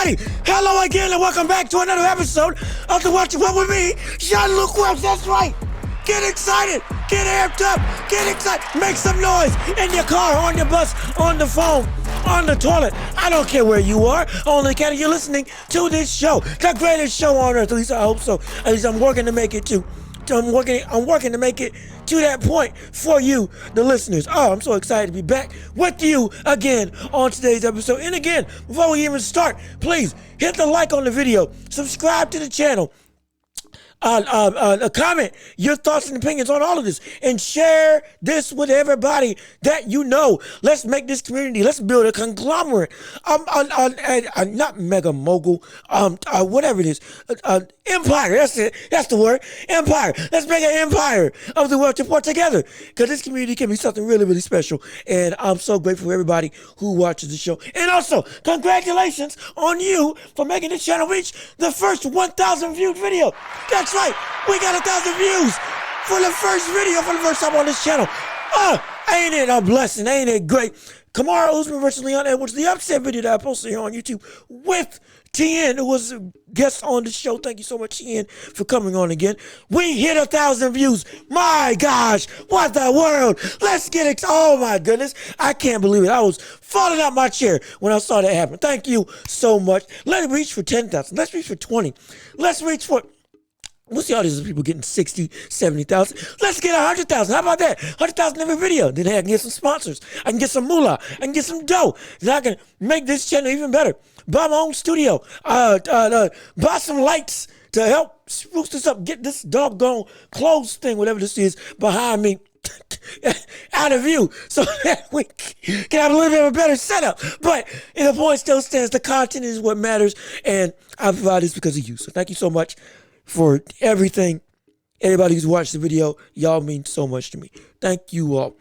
everybody. Hello again and welcome back to another episode of the What You Want With Me, Jean-Luc Welch. That's right. Get excited. Get amped up. Get excited. Make some noise in your car, on your bus, on the phone, on the toilet. I don't care where you are. Only care you're listening to this show. The greatest show on earth. At least I hope so. At least I'm working to make it too. I'm working to make it to that point for you, the listeners. Oh, I'm so excited to be back with you again on today's episode. And again, before we even start, please hit the like on the video, subscribe to the channel, comment your thoughts and opinions on all of this, and share this with everybody that you know. Let's make this community. Let's build a conglomerate. Not mega mogul. Whatever it is. Empire. That's it. That's the word. Empire. Let's make an empire of the world to put together, because this community can be something really, really special. And I'm so grateful for everybody who watches the show. And also, congratulations on you for making this channel reach the first 1,000 viewed video. That's right. We got 1,000 views for the first video for the first time on this channel. Ain't it a blessing? Ain't it great? Kamaru Usman versus Leon Edwards, the upset video that I posted here on YouTube with TN, who was a guest on the show. Thank you so much, TN, for coming on again. We hit 1,000 views. My gosh, what the world? Let's get it. Oh my goodness. I can't believe it. I was falling out my chair when I saw that happen. Thank you so much. Let's reach for 10,000. Let's reach for 20. Let's reach for... We'll see all these people getting 60, 70,000. Let's get 100,000. How about that? 100,000 every video. Then I can get some sponsors. I can get some moolah. I can get some dough. Then I can make this channel even better. Buy my own studio. Buy some lights to help spruce this up. Get this doggone clothes thing, whatever this is, behind me out of view, so that we can have a little bit of a better setup. But the point still stands. The content is what matters, and I provide this because of you. So thank you so much for everything. Everybody who's watched the video, y'all mean so much to me. Thank you all.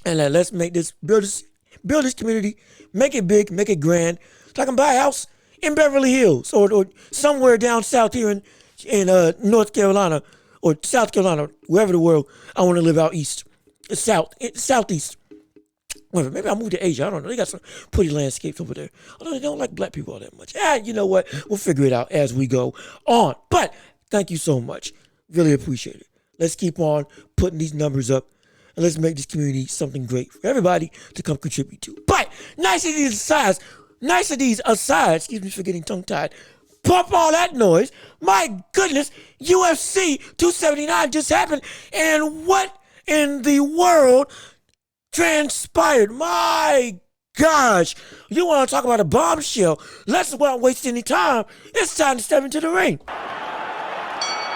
And let's make this, build this community, make it big, make it grand, so I can buy a house in Beverly Hills or somewhere down south here in North Carolina or South Carolina, wherever the world I want to live out east, southeast. Maybe I'll move to Asia. I don't know. They got some pretty landscapes over there. Although they don't like black people all that much. You know what? We'll figure it out as we go on. But thank you so much. Really appreciate it. Let's keep on putting these numbers up. And let's make this community something great for everybody to come contribute to. But nice of these asides, excuse me for getting tongue-tied, pump all that noise. My goodness, UFC 279 just happened. And what in the world transpired? My gosh, you want to talk about a bombshell? Let's not waste any time. It's time to step into the ring.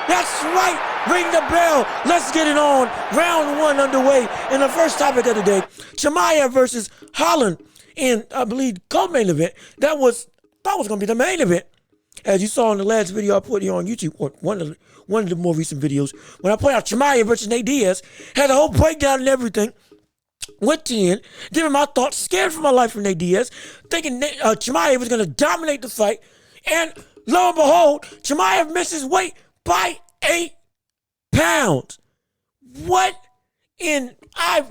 That's right. Ring the bell. Let's get it on. Round one underway. And the first topic of the day, Chimaev versus Holland in, I believe, co-main event. That was going to be the main event. As you saw in the last video I put here on YouTube, or one of the more recent videos, when I put out Chimaev versus Diaz, had a whole breakdown and everything. With 10, giving my thoughts, scared for my life from Nate Diaz, thinking Chimaev was going to dominate the fight. And lo and behold, Chimaev misses weight by 8 pounds. What in, I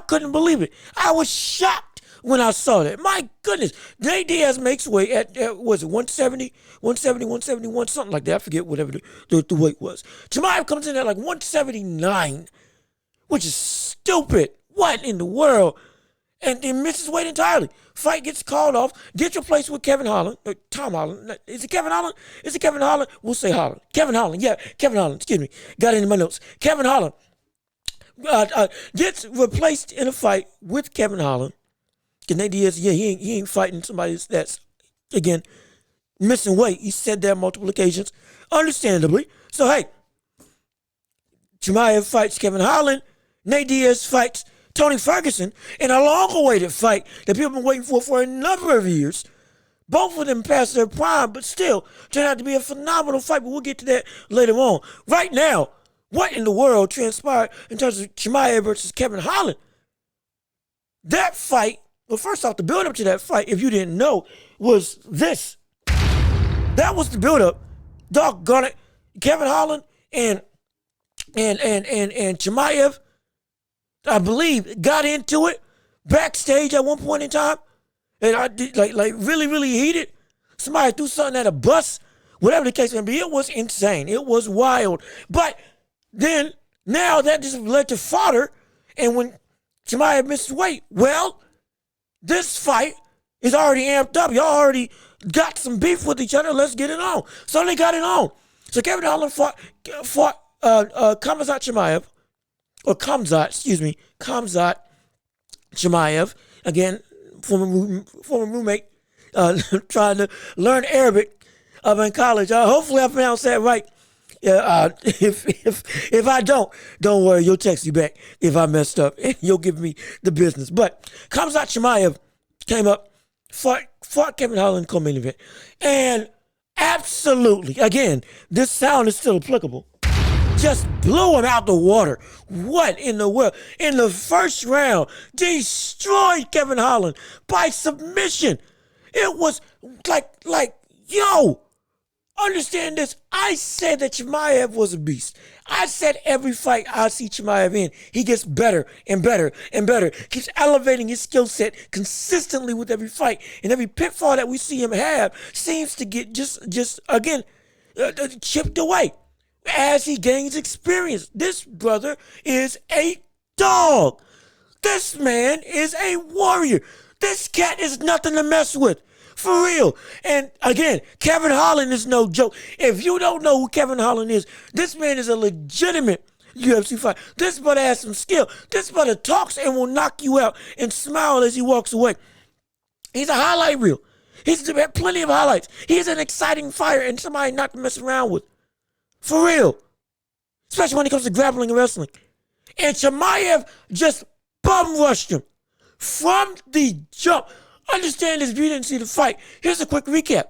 couldn't believe it. I was shocked when I saw that. My goodness, Nate Diaz makes weight at was it 170, 171, something like that. I forget whatever the weight was. Chimaev comes in at like 179. Which is stupid. What in the world? And he misses weight entirely. Fight gets called off. Gets replaced with Kevin Holland. Tom Holland. Is it Kevin Holland? Is it Kevin Holland? We'll say Holland. Kevin Holland. Yeah, Kevin Holland. Excuse me. Got it in my notes. Kevin Holland gets replaced in a fight with Kevin Holland. Because Nate Diaz, he ain't fighting somebody that's, again, missing weight. He said that on multiple occasions. Understandably. So, hey, Chimaev fights Kevin Holland. Nate Diaz fights Tony Ferguson in a long-awaited fight that people have been waiting for a number of years. Both of them past their prime, but still turned out to be a phenomenal fight, but we'll get to that later on. Right now, what in the world transpired in terms of Chimaev versus Kevin Holland? That fight, well, first off, the build-up to that fight, if you didn't know, was this. That was the build-up. Doggone it. Kevin Holland and Chimaev, I believe, got into it backstage at one point in time. And I did like really, really heated. Somebody threw something at a bus. Whatever the case may be, it was insane. It was wild. But then now that just led to fodder. And when Chimaev missed weight, well, this fight is already amped up. Y'all already got some beef with each other. Let's get it on. So they got it on. So Kevin Holland fought Khamzat Chimaev, or Khamzat Chimaev. Again, former roommate, trying to learn Arabic in college. Hopefully I pronounced that right. If I don't worry, you'll text me back if I messed up. You'll give me the business. But Khamzat Chimaev came up, fought Kevin Holland in co-main event, and absolutely, again, this sound is still applicable, just blew him out the water. What in the world? In the first round, destroyed Kevin Holland by submission. It was like, yo, understand this. I said that Chimaev was a beast. I said every fight I see Chimaev in, he gets better and better and better. Keeps elevating his skill set consistently with every fight. And every pitfall that we see him have seems to get just again, chipped away as he gains experience. This brother is a dog. This man is a warrior. This cat is nothing to mess with. For real. And again, Kevin Holland is no joke. If you don't know who Kevin Holland is, this man is a legitimate UFC fighter. This brother has some skill. This brother talks and will knock you out and smile as he walks away. He's a highlight reel. He's had plenty of highlights. He's an exciting fighter and somebody not to mess around with. For real. Especially when it comes to grappling and wrestling. And Chimaev just bum rushed him from the jump. Understand this if you didn't see the fight. Here's a quick recap.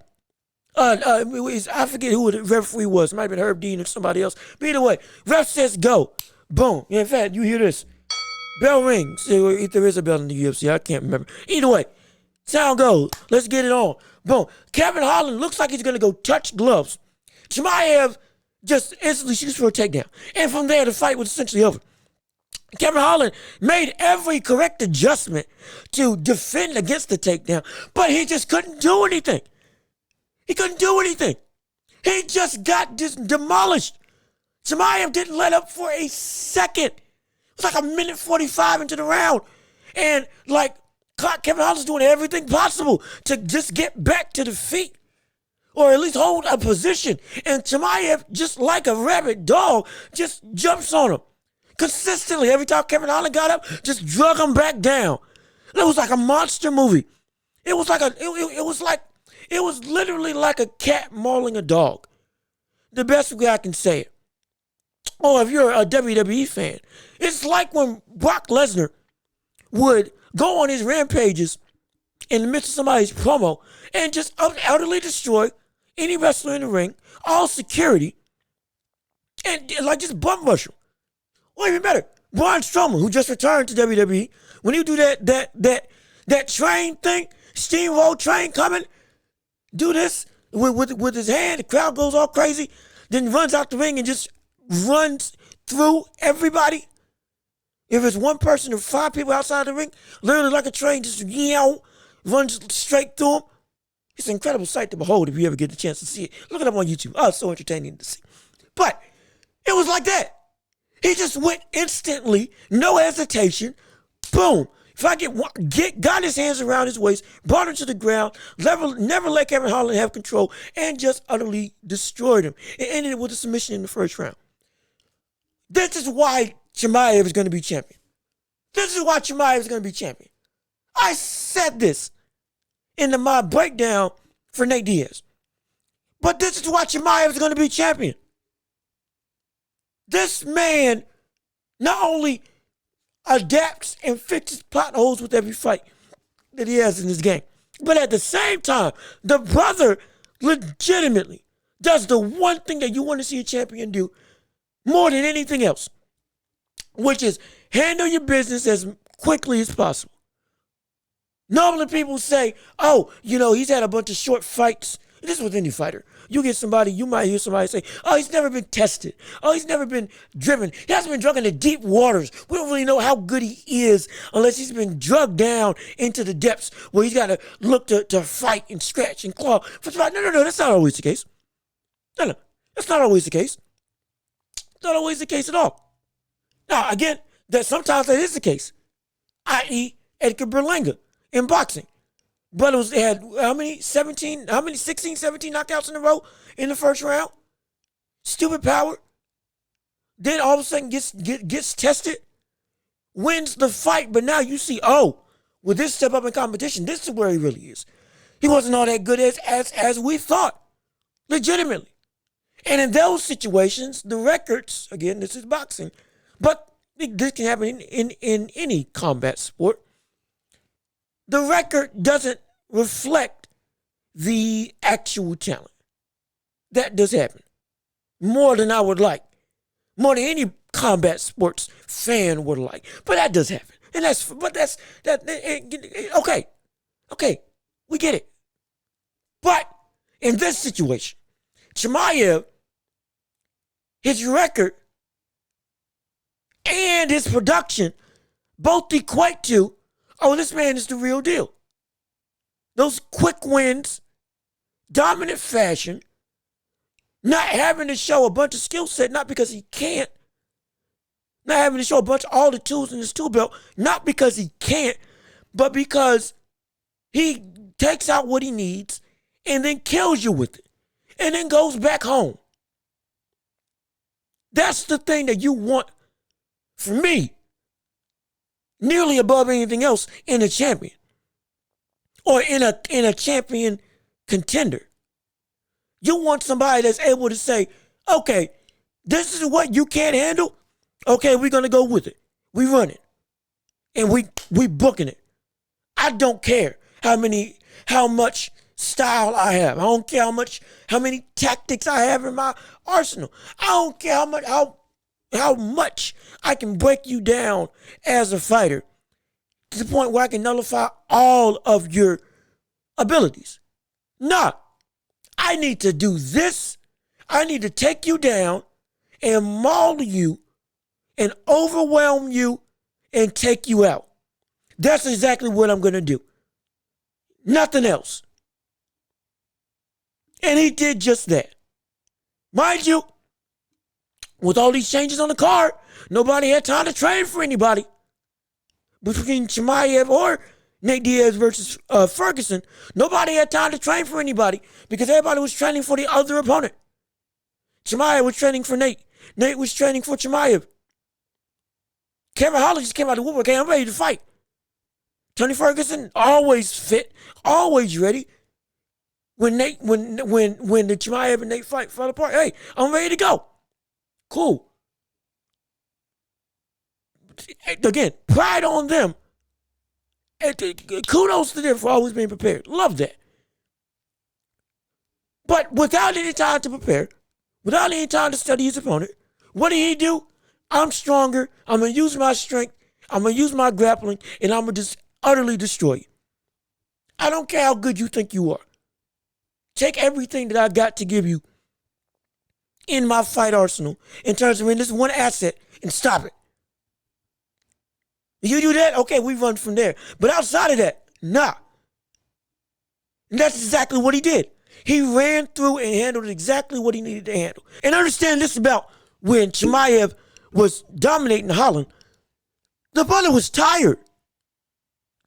I forget who the referee was. It might have been Herb Dean or somebody else. But either way, ref says go. Boom. In fact, you hear this. Bell rings. If there is a bell in the UFC, I can't remember. Either way, sound goes. Let's get it on. Boom. Kevin Holland looks like he's going to go touch gloves. Chimaev just instantly shoots for a takedown. And from there, the fight was essentially over. Kevin Holland made every correct adjustment to defend against the takedown, but he just couldn't do anything. He couldn't do anything. He just got demolished. Chimaev didn't let up for a second. It was like a minute 45 into the round. And like Kevin Holland's doing everything possible to just get back to the feet, or at least hold a position. And Chimaev, just like a rabid dog, just jumps on him. Consistently, every time Kevin Holland got up, just drug him back down. It was like a monster movie. It was literally like a cat mauling a dog. The best way I can say it. Or if you're a WWE fan, it's like when Brock Lesnar would go on his rampages in the midst of somebody's promo and just utterly destroy any wrestler in the ring, all security, and like just bum rush him. Or even better, Braun Strowman, who just returned to WWE, when you do that train thing, steamroll train coming, do this with his hand, the crowd goes all crazy, then runs out the ring and just runs through everybody. If it's one person or 5 people outside the ring, literally like a train, just runs straight through them. It's an incredible sight to behold if you ever get the chance to see it. Look it up on YouTube. Oh, it's so entertaining to see. But it was like that. He just went instantly, no hesitation, boom. If I got his hands around his waist, brought him to the ground, never let Kevin Holland have control, and just utterly destroyed him. It ended with a submission in the first round. This is why Chimaev is going to be champion. This is why Chimaev is going to be champion. I said this in my breakdown for Nate Diaz. But this is why Chimaev is going to be champion. This man not only adapts and fixes potholes with every fight that he has in his game, but at the same time, the brother legitimately does the one thing that you want to see a champion do more than anything else, which is handle your business as quickly as possible. Normally people say, oh, he's had a bunch of short fights. This is with any fighter. you get somebody, you might hear somebody say, oh, he's never been tested. Oh, he's never been driven. He hasn't been drugged into deep waters. We don't really know how good he is unless he's been drugged down into the depths where he's got to look to fight and scratch and claw. No, that's not always the case. No, that's not always the case. It's not always the case at all. Now, again, that sometimes that is the case, i.e. Edgar Berlanga in boxing. Brothers had how many 16, 17 knockouts in a row in the first round? Stupid power. Then all of a sudden gets tested, wins the fight, but now you see, with this step up in competition, this is where he really is. He wasn't all that good as we thought, legitimately. And in those situations, the records, again, this is boxing, but this can happen in any combat sport. The record doesn't reflect the actual talent. That does happen. More than I would like. More than any combat sports fan would like. But that does happen. And okay. Okay. We get it. But in this situation, Chimaev, his record and his production both equate to, this man is the real deal. Those quick wins, dominant fashion, not having to show a bunch of skill set, not because he can't, not having to show all the tools in his tool belt, not because he can't, but because he takes out what he needs and then kills you with it and then goes back home. That's the thing that you want, for me, nearly above anything else in a champion or in a champion contender. You want somebody that's able to say, okay, this is what you can't handle. Okay, we're going to go with it. We run it. And we booking it. I don't care how much style I have. I don't care how many tactics I have in my arsenal. I don't care how much I can break you down as a fighter to the point where I can nullify all of your abilities. Nah, I need to do this. I need to take you down and maul you and overwhelm you and take you out. That's exactly what I'm going to do. Nothing else. And he did just that. Mind you, with all these changes on the card, nobody had time to train for anybody. Between Chimaev or Nate Diaz versus Ferguson, nobody had time to train for anybody because everybody was training for the other opponent. Chimaev was training for Nate. Nate was training for Chimaev. Holland just came out of the woodwork. Okay, I'm ready to fight. Tony Ferguson, always fit, always ready. When the Chimaev and Nate fight fell apart, hey, I'm ready to go. Cool. Again, pride on them. Kudos to them for always being prepared. Love that. But without any time to prepare, without any time to study his opponent, what did he do? I'm stronger. I'm going to use my strength. I'm going to use my grappling, and I'm going to just utterly destroy you. I don't care how good you think you are. Take everything that I got to give you in my fight arsenal in terms of this one asset and stop it. You do that, okay, we run from there. But outside of that, nah. And that's exactly what he did. He ran through and handled exactly what he needed to handle. And understand this about when Chimaev was dominating Holland, the brother was tired.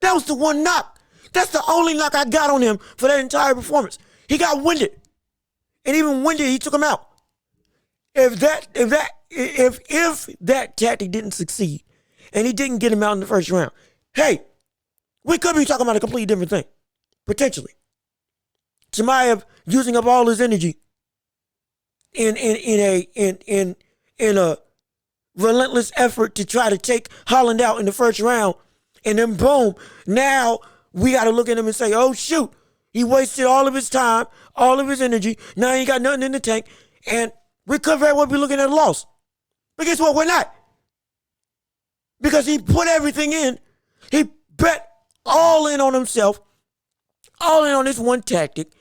That was the one knock. That's the only knock I got on him for that entire performance. He got winded. And even winded, he took him out. If that tactic didn't succeed and he didn't get him out in the first round, hey, we could be talking about a completely different thing. Potentially. Chimaev using up all his energy in a relentless effort to try to take Holland out in the first round, and then boom, now we got to look at him and say, oh shoot, he wasted all of his time, all of his energy. Now he ain't got nothing in the tank, and we could very well be looking at a loss. But guess what? We're not. Because he put everything in. He bet all in on himself, all in on this one tactic,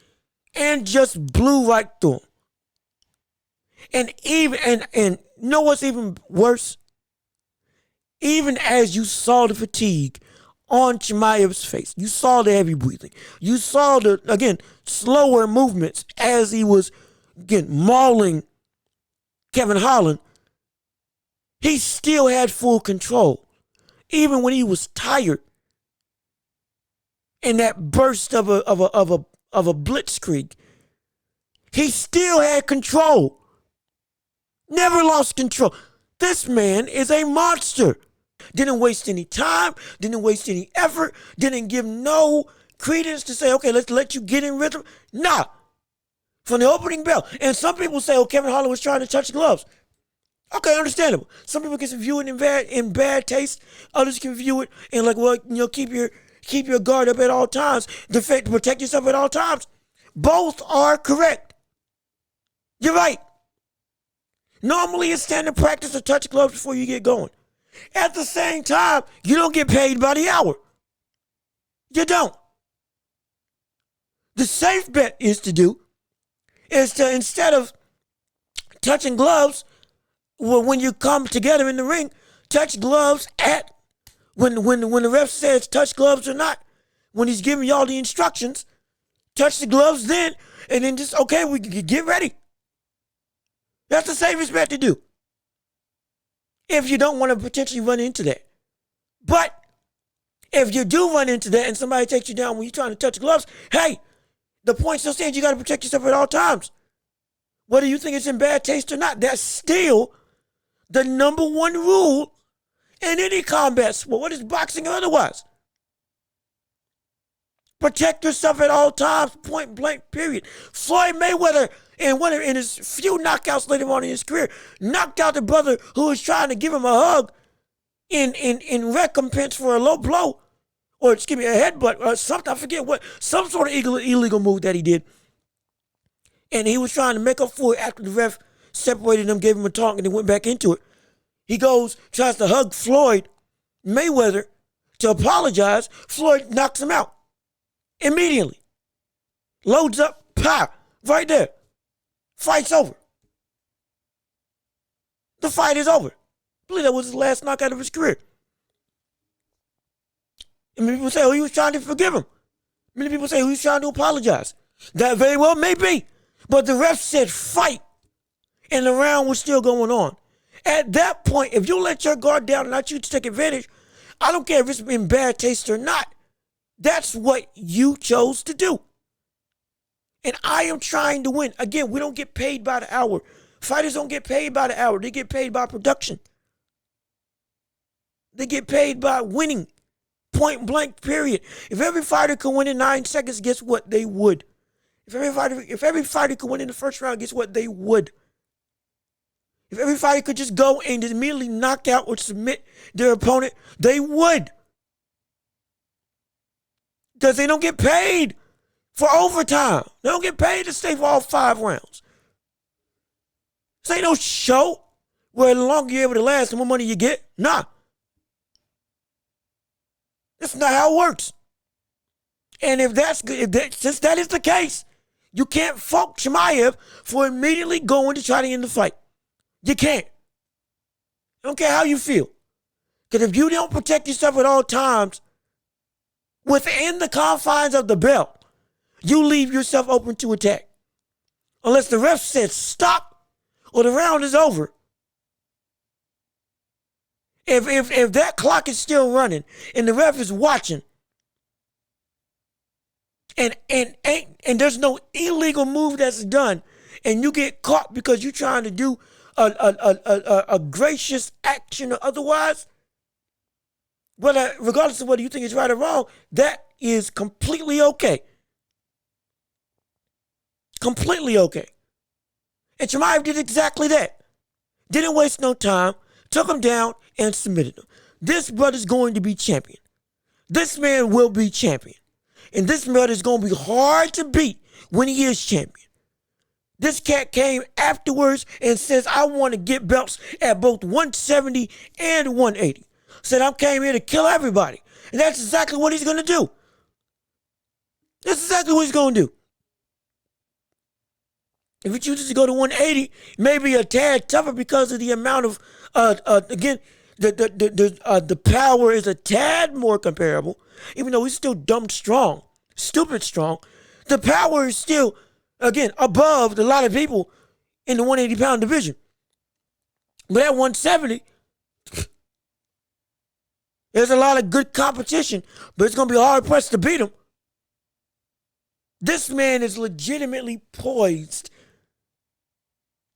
and just blew right through him. And you know what's even worse? Even as you saw the fatigue on Chimaev's face, you saw the heavy breathing, you saw the, again, slower movements as he was, again, mauling Kevin Holland, he still had full control. Even when he was tired in that burst of a blitzkrieg, he still had control. Never lost control. This man is a monster. Didn't waste any time, didn't waste any effort, didn't give no credence to say, okay, let's let you get in rhythm. Nah. From the opening bell. And some people say, oh, Kevin Holland was trying to touch gloves. Okay, understandable. Some people can view it in bad taste. Others can view it in like, well, keep your guard up at all times. Defend, protect yourself at all times. Both are correct. You're right. Normally, it's standard practice to touch gloves before you get going. At the same time, you don't get paid by the hour. You don't. The safe bet is to instead of touching gloves, when you come together in the ring, touch gloves at when the ref says touch gloves or not. When he's giving you all the instructions, touch the gloves then, and then just, okay, we get ready. That's the safest bet to do. If you don't want to potentially run into that. But if you do run into that and somebody takes you down when you're trying to touch gloves, hey, the point still stands, you got to protect yourself at all times. Whether you think it's in bad taste or not, that's still the number one rule in any combat sport, whether it's boxing or otherwise. Protect yourself at all times, point blank, period. Floyd Mayweather, in his few knockouts later on in his career, knocked out the brother who was trying to give him a hug in recompense for a low blow, or a headbutt or something. I forget what, some sort of illegal move that he did. And he was trying to make up for it after the ref separated him, gave him a talk, and then went back into it. He tries to hug Floyd Mayweather to apologize. Floyd knocks him out immediately. Loads up, pow, right there. Fight's over. The fight is over. I believe that was his last knockout of his career. And many people say, oh, he was trying to forgive him. Many people say, oh, he was trying to apologize. That very well may be. But the ref said fight, and the round was still going on. At that point, if you let your guard down and not you to take advantage, I don't care if it's in bad taste or not. That's what you chose to do. And I am trying to win. Again, we don't get paid by the hour. Fighters don't get paid by the hour. They get paid by production. They get paid by winning. Point blank, period. If every fighter could win in 9 seconds, guess what? They would. If every fighter could win in the first round, guess what? They would. If every fighter could just go and just immediately knock out or submit their opponent, they would. Because they don't get paid for overtime. They don't get paid to stay for all 5 rounds. This ain't no show where the longer you're able to last, the more money you get. Nah. That's not how it works. And since that is the case, you can't fault Chimaev for immediately going to try to end the fight. You can't. I don't care how you feel. Because if you don't protect yourself at all times within the confines of the belt, you leave yourself open to attack. Unless the ref says stop or the round is over. If that clock is still running and the ref is watching, and there's no illegal move that's done, and you get caught because you're trying to do a gracious action or otherwise, regardless of whether you think it's right or wrong, that is completely okay. Completely okay. And Chimaev did exactly that. Didn't waste no time, took him down and submitted him. This brother's going to be champion. This man will be champion. And this brother is going to be hard to beat when he is champion. This cat came afterwards and says, I want to get belts at both 170 and 180. Said, I came here to kill everybody. And that's exactly what he's going to do. That's exactly what he's going to do. If he chooses to go to 180, maybe a tad tougher because of the amount of again, the power is a tad more comparable, even though he's still dumb strong, stupid strong. The power is still, again, above a lot of people in the 180-pound division. But at 170, there's a lot of good competition, but it's going to be hard pressed to beat him. This man is legitimately poised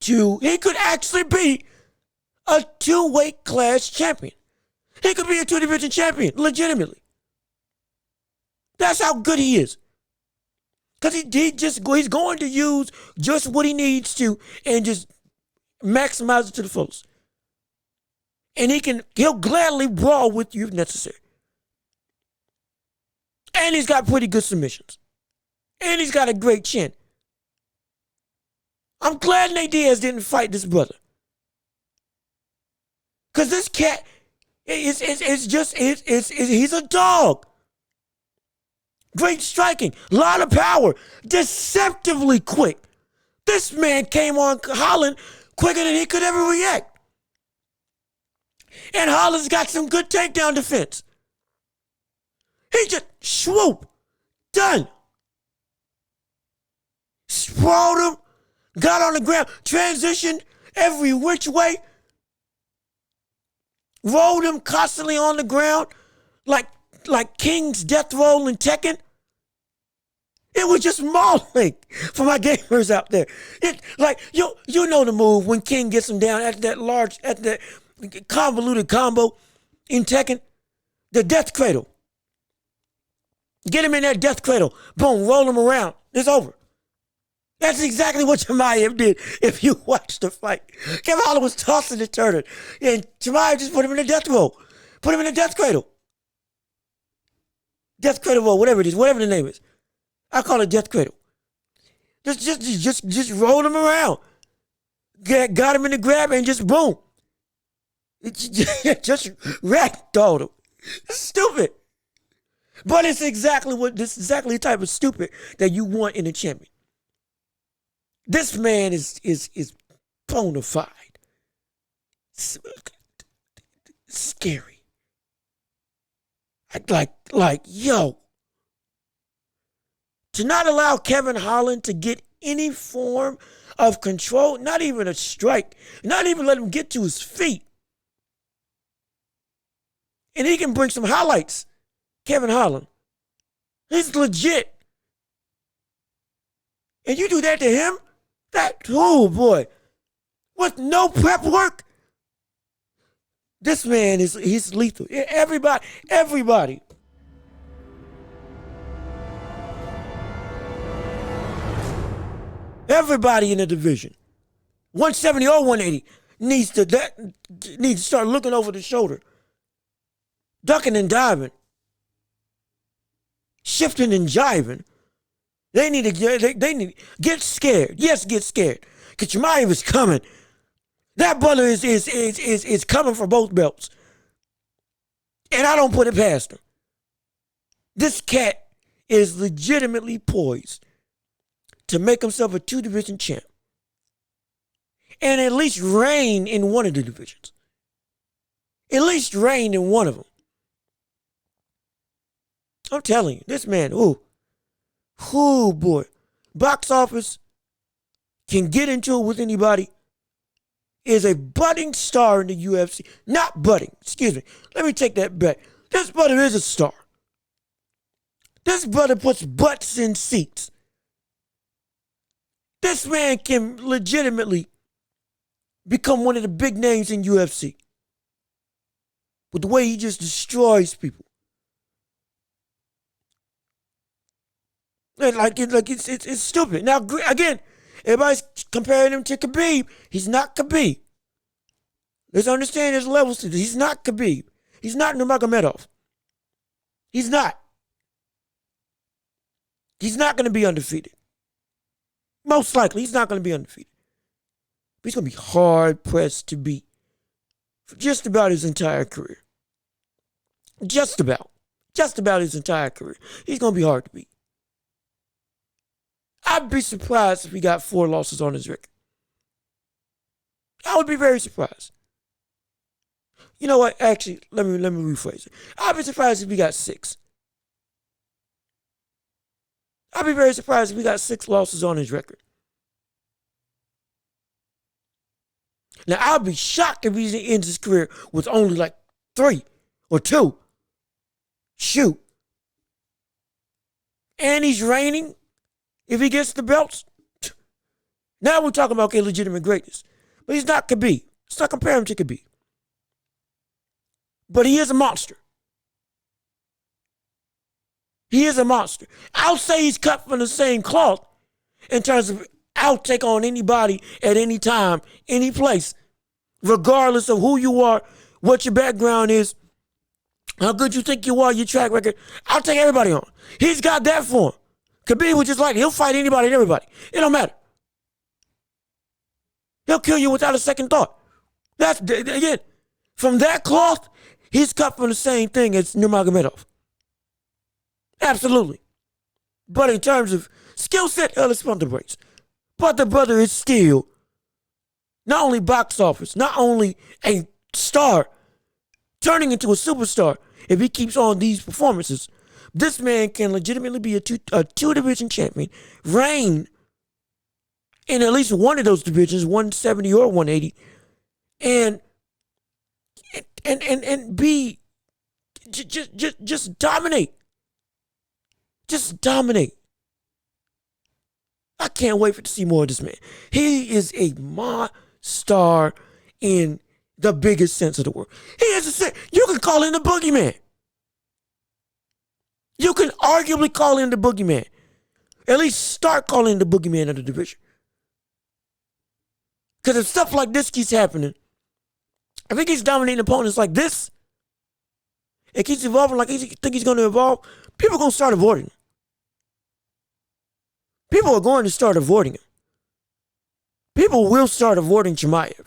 he could actually be a 2-weight class champion. He could be a 2-division champion, legitimately. That's how good he is. Because he's going to use just what he needs to and just maximize it to the fullest. And he'll gladly brawl with you if necessary. And he's got pretty good submissions. And he's got a great chin. I'm glad Nate Diaz didn't fight this brother. Because this cat he's a dog. Great striking, a lot of power, deceptively quick. This man came on Holland quicker than he could ever react. And Holland's got some good takedown defense. He just swoop, done. Sprawled him, got on the ground, transitioned every which way, rolled him constantly on the ground like King's death roll in Tekken. It was just mauling for my gamers out there. You know the move when King gets him down at that convoluted combo in Tekken, the death cradle. Get him in that death cradle, boom, roll him around. It's over. That's exactly what Chimaev did if you watch the fight. Kevin Holland was tossing and turning, and Chimaev just put him in the death roll, put him in the death cradle. Death cradle roll, whatever it is, whatever the name is. I call it death cradle. Just roll him around. Got him in the grab and just boom. Just ragdolled him. It's stupid. But it's exactly the type of stupid that you want in a champion. This man is bona fide. Scary. Like, yo. To not allow Kevin Holland to get any form of control, not even a strike, not even let him get to his feet. And he can bring some highlights, Kevin Holland. He's legit. And you do that to him? Oh boy. With no prep work? This man he's lethal. Everybody. Everybody in the division, 170 or 180, needs to start looking over the shoulder, ducking and diving, shifting and jiving. They need to get scared. Yes, get scared. Because Chimaev is coming. That brother is coming for both belts. And I don't put it past him. This cat is legitimately poised to make himself a 2-division champ. And at least reign in one of the divisions. At least reign in one of them. I'm telling you, this man, boy. Box office, can get into it with anybody, is a budding star in the UFC. Not budding, excuse me. Let me take that back. This brother is a star. This brother puts butts in seats. This man can legitimately become one of the big names in UFC. With the way he just destroys people. And it's stupid. Now, again, everybody's comparing him to Khabib. He's not Khabib. Let's understand there's levels to this. He's not Khabib. He's not Nurmagomedov. He's not. He's not going to be undefeated. Most likely, he's not going to be undefeated. But he's going to be hard-pressed to beat for just about his entire career. Just about his entire career. He's going to be hard to beat. I'd be surprised if he got 4 losses on his record. I would be very surprised. You know what? Actually, let me rephrase it. I'd be surprised if he got 6. I'd be very surprised if he got 6 losses on his record. Now, I'll be shocked if he ends his career with only like 3 or 2. Shoot. And he's reigning. If he gets the belts, now we're talking about legitimate greatness. But he's not Khabib. Let's not compare him to Khabib. But he is a monster. He is a monster. I'll say he's cut from the same cloth in terms of I'll take on anybody at any time, any place, regardless of who you are, what your background is, how good you think you are, your track record. I'll take everybody on. He's got that for him. Khabib was just like, he'll fight anybody and everybody. It don't matter. He'll kill you without a second thought. That's, again, from that cloth, he's cut from the same thing as Nurmagomedov. Absolutely. But in terms of skill set, let's pump the brakes. But the brother is still not only box office, not only a star, turning into a superstar. If he keeps on these performances, this man can legitimately be a two-division champion, reign in at least one of those divisions, 170 or 180, and be just dominate. Just dominate. I can't wait to see more of this man. He is a star in the biggest sense of the word. He is you can call him the boogeyman. You can arguably call him the boogeyman. At least start calling him the boogeyman of the division. Because if stuff like this keeps happening, if he keeps dominating opponents like this, and keeps evolving like he think he's going to evolve, people are going to start avoiding him. People are going to start avoiding him. People will start avoiding Chimaev.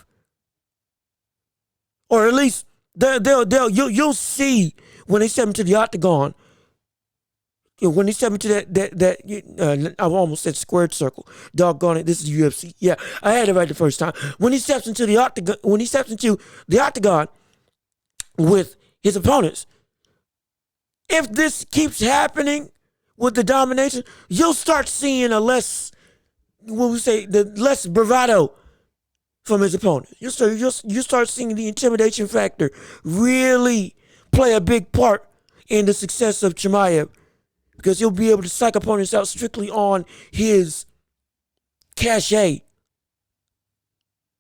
Or at least you'll see when they step into the octagon. When they step into that I almost said squared circle. Doggone it, this is UFC. Yeah, I had it right the first time. When he steps into the octagon with his opponents, if this keeps happening with the domination, you'll start seeing the less bravado from his opponent. You start seeing the intimidation factor really play a big part in the success of Chimaev, because he'll be able to psych opponents out strictly on his cachet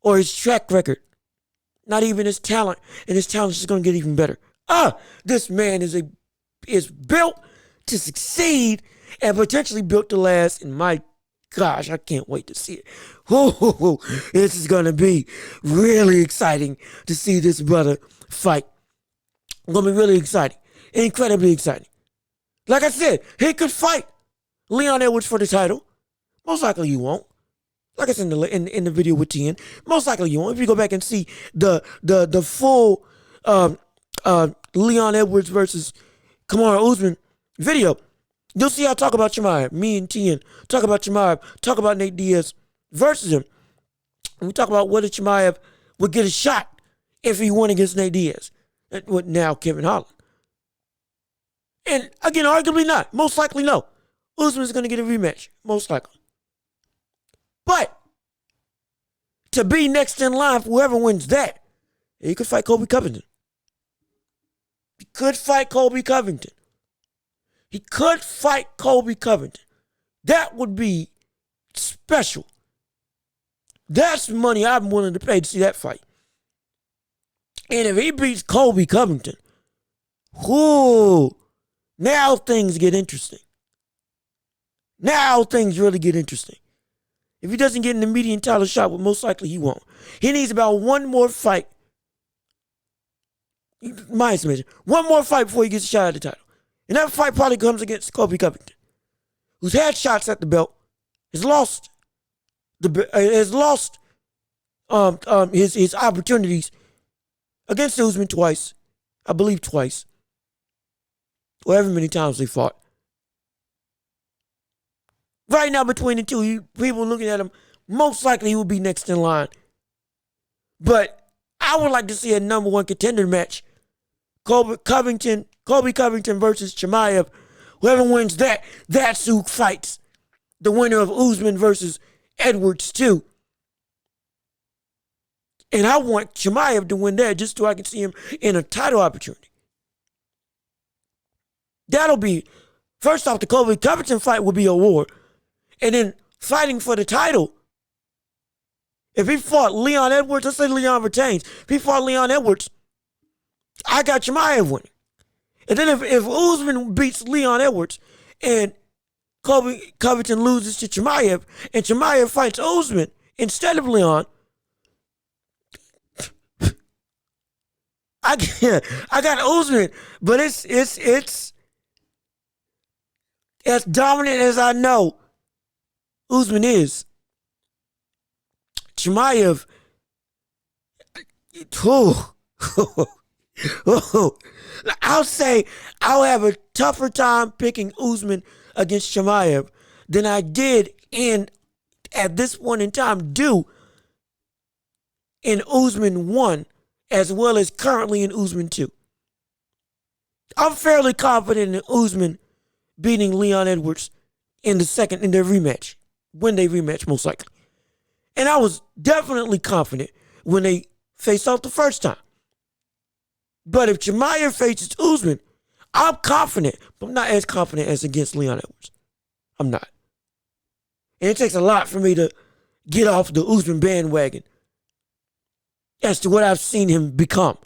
or his track record, not even his talent, and his talent is going to get even better. This man is built to succeed and potentially built to last. And my gosh, I can't wait to see it. This is going to be really exciting to see this brother fight. It's going to be really exciting. Incredibly exciting. Like I said, he could fight Leon Edwards for the title. Most likely you won't. Like I said in the video with TN, most likely you won't. If you go back and see the full Leon Edwards versus Kamaru Usman video, you'll see I talk about Chimaev. Me and TN talk about Chimaev, talk about Nate Diaz versus him. And we talk about whether Chimaev would get a shot if he won against Nate Diaz. With now Kevin Holland. And again, arguably not. Most likely no. Usman's going to get a rematch. Most likely. But to be next in line for whoever wins that, he could fight Colby Covington. He could fight Colby Covington. He could fight Colby Covington. That would be special. That's money I'm willing to pay to see that fight. And if he beats Colby Covington, now things get interesting. Now things really get interesting. If he doesn't get an immediate title shot, well, most likely he won't. He needs about one more fight. My estimation, one more fight before he gets a shot at the title. And that fight probably comes against Colby Covington, who's had shots at the belt, has lost his opportunities against Usman twice, I believe twice, however many times they fought. Right now, between the two, people looking at him, most likely he will be next in line. But I would like to see a number one contender match. Colby Covington versus Chimaev. Whoever wins that's who fights the winner of Usman versus Edwards too. And I want Chimaev to win that just so I can see him in a title opportunity. That'll be, first off, the Colby Covington fight will be a war. And then fighting for the title. If he fought Leon Edwards, let's say Leon retains. If he fought Leon Edwards, I got Chimaev winning. And then if Usman beats Leon Edwards and Colby Covington loses to Chimaev and Chimaev fights Usman instead of Leon, I got Usman, but it's as dominant as I know Usman is. Chimaev, I'll say I'll have a tougher time picking Usman against Chimaev than I did at this point in time in Usman 1 as well as currently in Usman 2. I'm fairly confident in Usman beating Leon Edwards in their rematch, when they rematch most likely. And I was definitely confident when they faced off the first time. But if Chimaev faces Usman, I'm confident, but I'm not as confident as against Leon Edwards. I'm not. And it takes a lot for me to get off the Usman bandwagon as to what I've seen him become.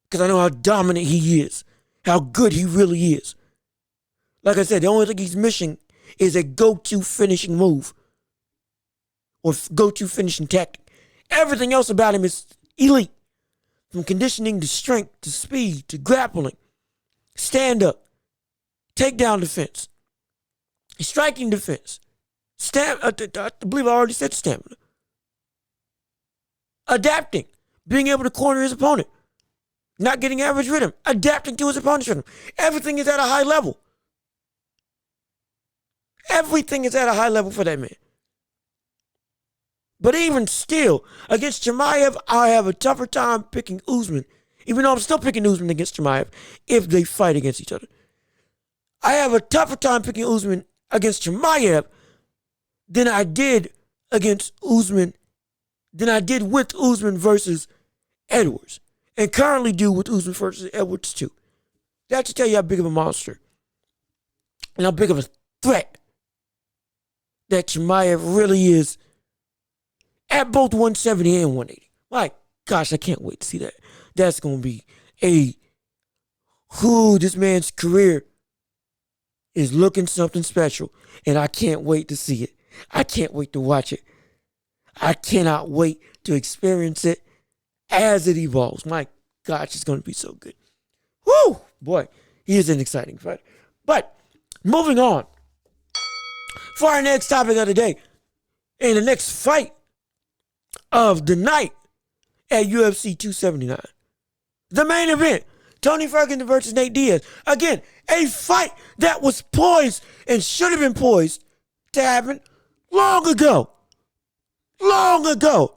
Because I know how dominant he is, how good he really is. Like I said, the only thing he's missing is a go-to finishing move or go-to finishing tactic. Everything else about him is elite. From conditioning to strength to speed to grappling, stand up, takedown defense, striking defense, I believe I already said stamina. Adapting, being able to corner his opponent, not getting average rhythm, adapting to his opponent's rhythm. Everything is at a high level. Everything is at a high level for that man. But even still, against Chimaev, I have a tougher time picking Usman, even though I'm still picking Usman against Chimaev if they fight against each other. I have a tougher time picking Usman against Chimaev than I did with Usman versus Edwards, and currently do with Usman versus Edwards too. That should tell you how big of a monster and how big of a threat that Chimaev really is at both 170 and 180. My gosh, I can't wait to see that. That's going to be this man's career is looking something special, and I can't wait to see it. I can't wait to watch it. I cannot wait to experience it as it evolves. My gosh, it's going to be so good. Woo! Boy, he is an exciting fighter. But moving on, for our next topic of the day, and the next fight of the night at UFC 279. The main event, Tony Ferguson versus Nate Diaz. Again, a fight that was poised and should have been poised to happen long ago. Long ago.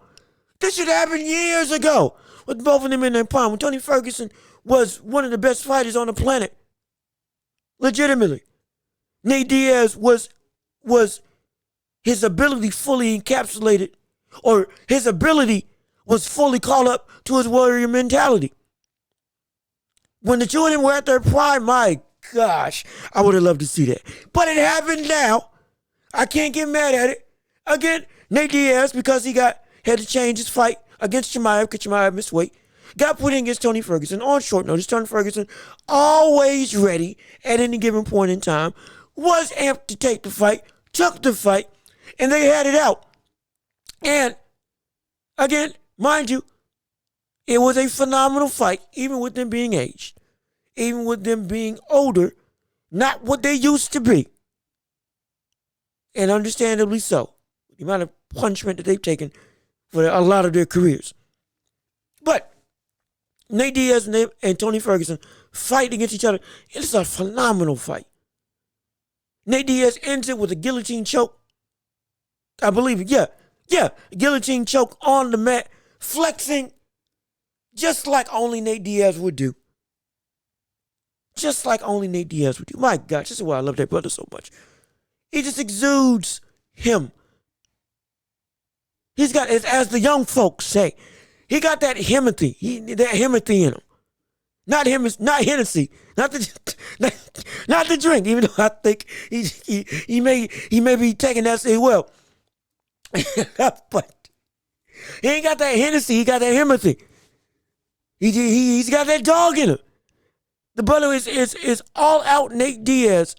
This should have happened years ago with both of them in their prime. When Tony Ferguson was one of the best fighters on the planet. Legitimately. Nate Diaz was his ability fully encapsulated, or his ability was fully called up to his warrior mentality. When the two of them were at their prime, my gosh, I would have loved to see that. But it happened now. I can't get mad at it. Again, Nate Diaz, because he had to change his fight against Chimaev because Chimaev missed weight, got put in against Tony Ferguson on short notice. Tony Ferguson, always ready at any given point in time, was amped to take the fight, took the fight, and they had it out. And again, mind you, it was a phenomenal fight, even with them being aged, even with them being older, not what they used to be. And understandably so. The amount of punishment that they've taken for a lot of their careers. But Nate Diaz and Tony Ferguson fight against each other. It's a phenomenal fight. Nate Diaz ends it with a guillotine choke. I believe it. Yeah. Guillotine choke on the mat, flexing just like only Nate Diaz would do. Just like only Nate Diaz would do. My God, this is why I love that brother so much. He just exudes him. He's got, as the young folks say, he got that himothy. That himothy in him. Not Hennessy. Not the drink. Even though I think he may be taking that as well. But he ain't got that Hennessy. He got that himothy. He's got that dog in him. The brother is all out Nate Diaz,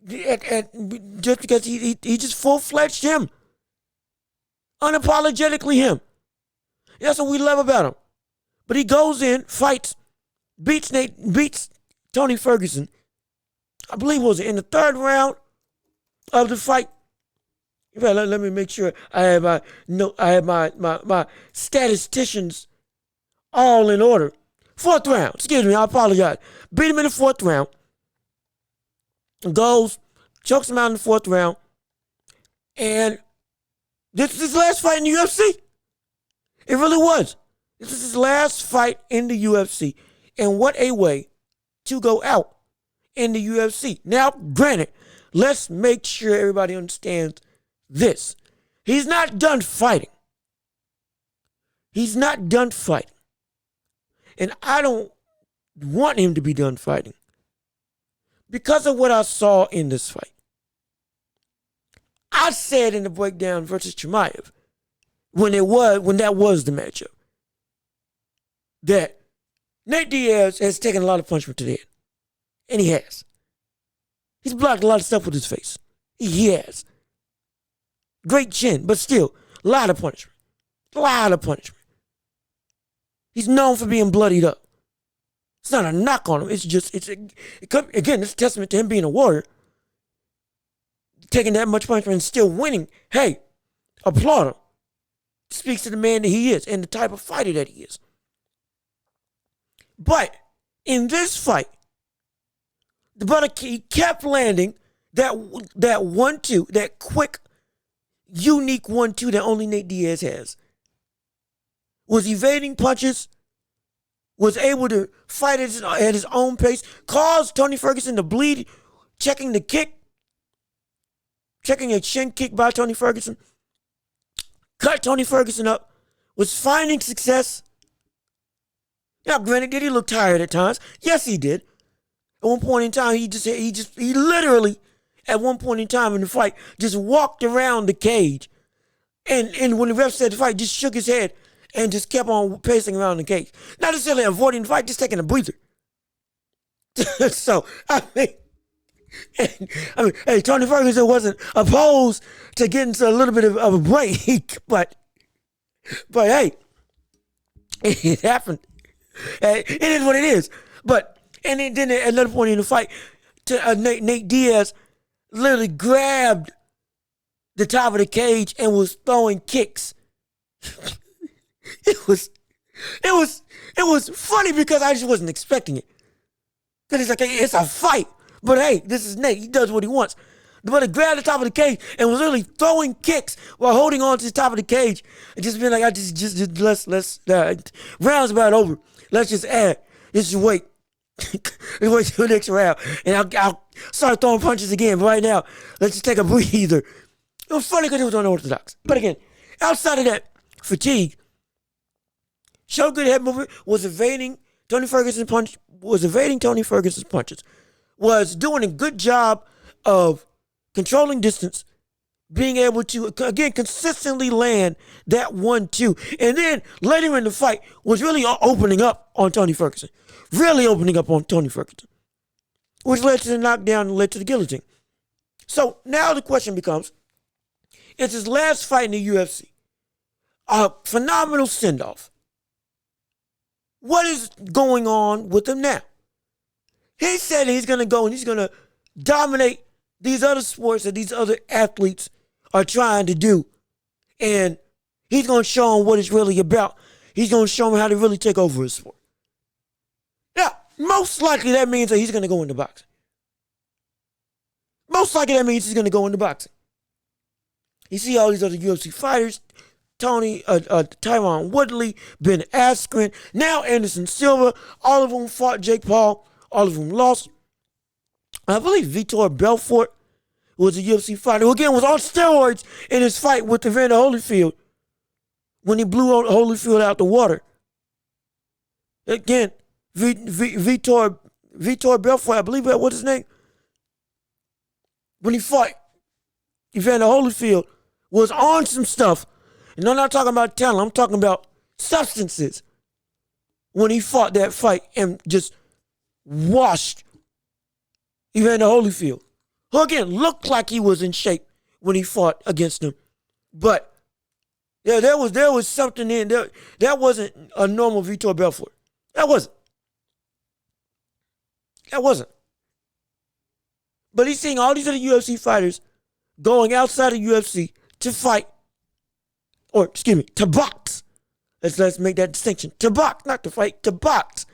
just because he just full-fledged him, unapologetically him. That's what we love about him. But he goes in, fights, beats Tony Ferguson. I believe it was in the third round of the fight. In fact, let me make sure I have my statisticians all in order. Fourth round. Excuse me, I apologize. Beat him in the fourth round. Goes, chokes him out in the fourth round. And this is his last fight in the UFC. It really was. This is his last fight in the UFC. And what a way to go out in the UFC. Now, granted, let's make sure everybody understands this. He's not done fighting. He's not done fighting. And I don't want him to be done fighting because of what I saw in this fight. I said in the breakdown versus Chimaev, when that was the matchup, that Nate Diaz has taken a lot of punishment to the head. And he has. He's blocked a lot of stuff with his face. He has. Great chin, but still, a lot of punishment. A lot of punishment. He's known for being bloodied up. It's not a knock on him. It's a testament to him being a warrior. Taking that much punishment and still winning. Hey, applaud him. Speaks to the man that he is and the type of fighter that he is. But in this fight, the brother kept landing that 1-2, that quick, unique 1-2 that only Nate Diaz has. Was evading punches, was able to fight at his own pace, caused Tony Ferguson to bleed, checking the kick, checking a shin kick by Tony Ferguson, cut Tony Ferguson up, was finding success. Now, granted, did he look tired at times? Yes, he did. At one point in time, he literally, at one point in time in the fight, just walked around the cage. And when the ref said the fight, just shook his head and just kept on pacing around the cage. Not necessarily avoiding the fight, just taking a breather. So, hey, Tony Ferguson wasn't opposed to getting to a little bit of a break, but hey, it happened. It is what it is. But, and then at another point in the fight, Nate Diaz literally grabbed the top of the cage and was throwing kicks. It was funny because I just wasn't expecting it. Because it's like, it's a fight. But hey, this is Nate. He does what he wants. But he grabbed the top of the cage and was literally throwing kicks while holding on to the top of the cage and just being like, let's round's about over. Let's just add. Just wait. Let's wait till the next round. And I'll start throwing punches again. But right now, let's just take a breather. It was funny because it was unorthodox. But again, outside of that fatigue, showed good head movement, was evading Tony Ferguson's punches, was doing a good job of controlling distance, being able to, again, consistently land that 1-2. And then later in the fight was really opening up on Tony Ferguson. Really opening up on Tony Ferguson. Which led to the knockdown and led to the guillotine. So now the question becomes, it's his last fight in the UFC. A phenomenal send-off. What is going on with him now? He said he's going to go and he's going to dominate these other sports that these other athletes are trying to do. And he's going to show them what it's really about. He's going to show them how to really take over his sport. Now, most likely that means that he's going to go into boxing. Most likely that means he's going to go into boxing. You see all these other UFC fighters, Tyron Woodley, Ben Askren, now Anderson Silva, all of them fought Jake Paul, all of them lost. I believe Vitor Belfort was a UFC fighter who again was on steroids in his fight with Evander Holyfield when he blew Holyfield out the water. Again, Vitor Belfort, I believe that was his name. When he fought Evander Holyfield, was on some stuff. And I'm not talking about talent, I'm talking about substances. When he fought that fight and just washed Evander Holyfield, who again looked like he was in shape when he fought against him. But yeah, there was something in there. That wasn't a normal Vitor Belfort. That wasn't. But he's seeing all these other UFC fighters going outside of UFC to fight, or excuse me, to box. Let's make that distinction. To box, not to fight, to box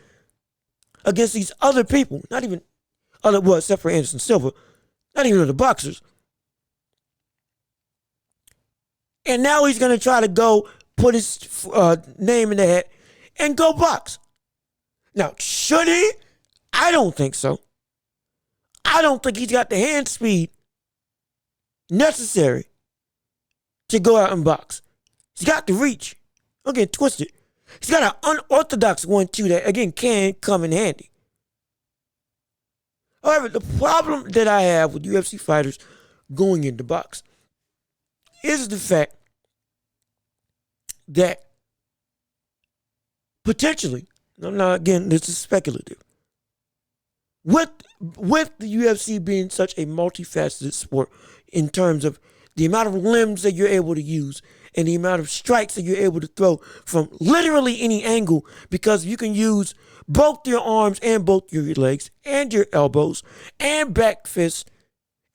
against these other people. Not even other, well, except for Anderson Silva, not even other boxers. And now he's going to try to go put his name in the hat and go box. Now, should he? I don't think so. I don't think he's got the hand speed necessary to go out and box. He's got the reach. Don't get twisted. He's got an unorthodox one, too, that, again, can come in handy. However, the problem that I have with UFC fighters going into box is the fact that potentially, now again, this is speculative, with the UFC being such a multifaceted sport in terms of the amount of limbs that you're able to use and the amount of strikes that you're able to throw from literally any angle, because you can use both your arms and both your legs and your elbows and back fists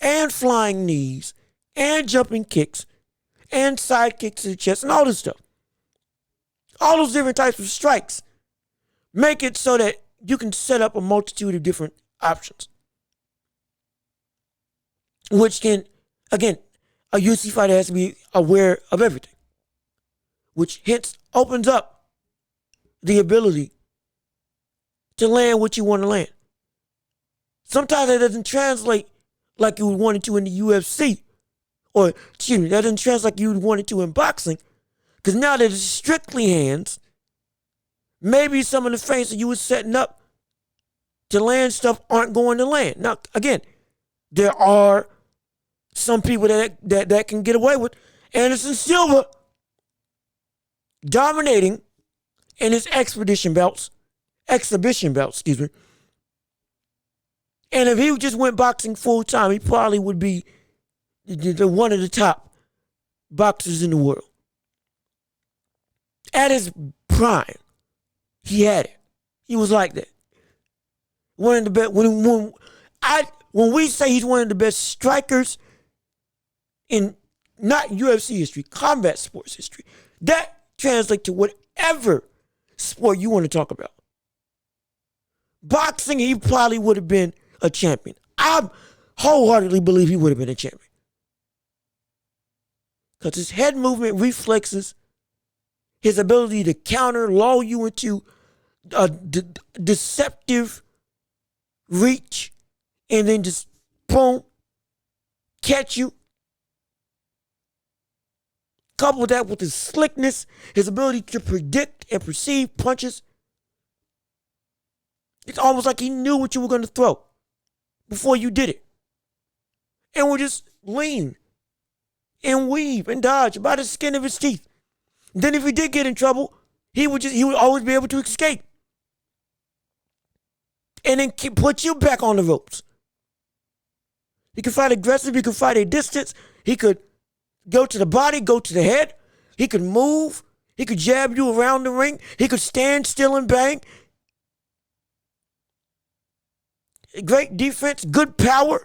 and flying knees and jumping kicks and side kicks to the chest and all this stuff. All those different types of strikes make it so that you can set up a multitude of different options, which can, again, a UFC fighter has to be aware of everything, which hence opens up the ability to land what you want to land. Sometimes that doesn't translate like you would want it to in the UFC, or excuse me, that doesn't translate like you would want it to in boxing, because now that it's strictly hands, maybe some of the feints that you were setting up to land stuff aren't going to land. Now, again, there are some people that can get away with Anderson Silva dominating in his exhibition belts, excuse me. And if he just went boxing full time, he probably would be the one of the top boxers in the world. At his prime, he had it. He was like that. One of the best. When we say he's one of the best strikers in not UFC history, combat sports history, that translates to whatever sport you want to talk about. Boxing, he probably would have been a champion. I wholeheartedly believe he would have been a champion. Because his head movement, reflexes, his ability to counter, lull you into a deceptive reach, and then just boom, catch you. Couple that with his slickness, his ability to predict and perceive punches. It's almost like he knew what you were going to throw before you did it. And would just lean and weave and dodge by the skin of his teeth. Then if he did get in trouble, he would always be able to escape. And then put you back on the ropes. He could fight aggressive, he could fight a distance, he could go to the body, go to the head, he could move, he could jab you around the ring, he could stand still and bang. Great defense, good power,